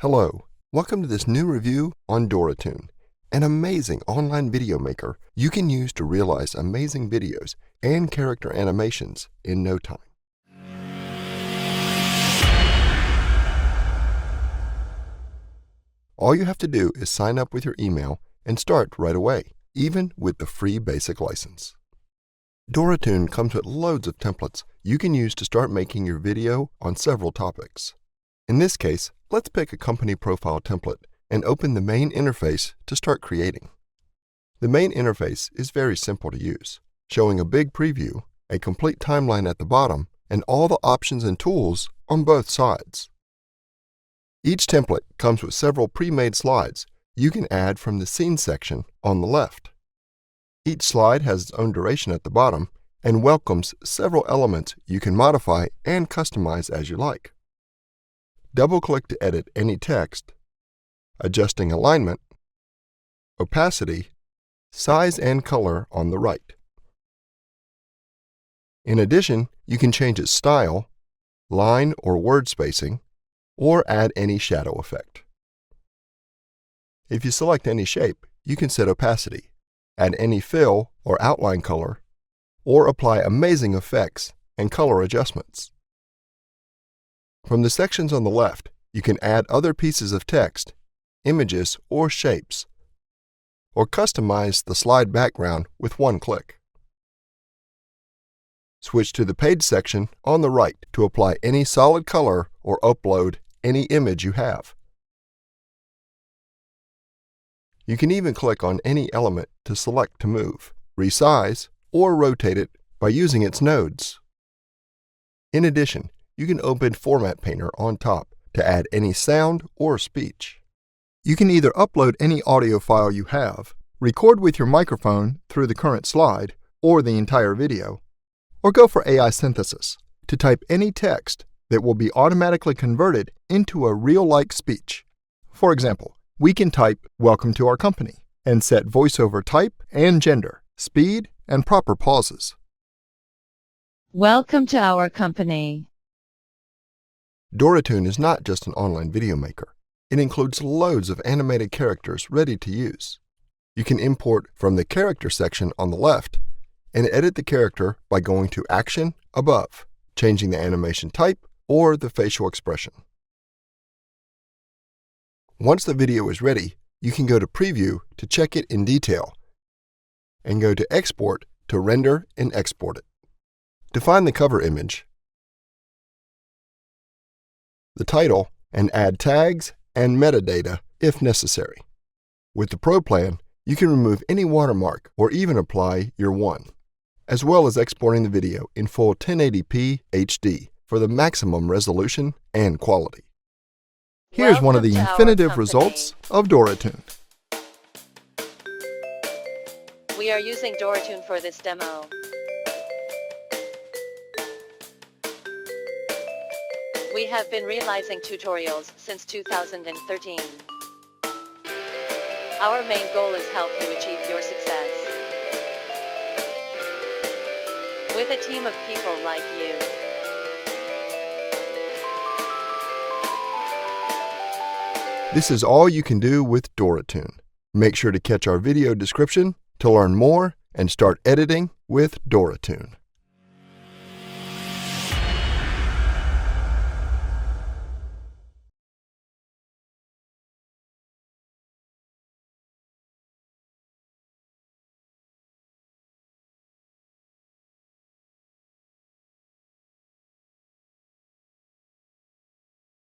Hello, welcome to this new review on Doratoon, an amazing online video maker you can use to realize amazing videos and character animations in no time. All you have to do is sign up with your email and start right away, even with the free basic license. Doratoon comes with loads of templates you can use to start making your video on several topics. In this case, let's pick a company profile template and open the main interface to start creating. The main interface is very simple to use, showing a big preview, a complete timeline at the bottom, and all the options and tools on both sides. Each template comes with several pre-made slides you can add from the Scene section on the left. Each slide has its own duration at the bottom and welcomes several elements you can modify and customize as you like. Double-click to edit any text, adjusting alignment, opacity, size and color on the right. In addition, you can change its style, line or word spacing, or add any shadow effect. If you select any shape, you can set opacity, add any fill or outline color, or apply amazing effects and color adjustments. From the sections on the left, you can add other pieces of text, images, or shapes, or customize the slide background with one click. Switch to the Page section on the right to apply any solid color or upload any image you have. You can even click on any element to select to move, resize, or rotate it by using its nodes. In addition, you can open Format Painter on top to add any sound or speech. You can either upload any audio file you have, record with your microphone through the current slide or the entire video, or go for AI synthesis to type any text that will be automatically converted into a real-like speech. For example, we can type "Welcome to our company" and set voiceover type and gender, speed, and proper pauses. Welcome to our company. Doratoon is not just an online video maker. It includes loads of animated characters ready to use. You can import from the Character section on the left and edit the character by going to Action above, changing the animation type or the facial expression. Once the video is ready, you can go to Preview to check it in detail and go to Export to render and export it. Define the cover image, the title, and add tags and metadata if necessary. With the Pro plan, you can remove any watermark or even apply your one, as well as exporting the video in full 1080p HD for the maximum resolution and quality. Here's one of the infinitive results of Doratoon. We are using Doratoon for this demo. We have been realizing tutorials since 2013. Our main goal is help you achieve your success. With a team of people like you. This is all you can do with Doratoon. Make sure to catch our video description to learn more and start editing with Doratoon.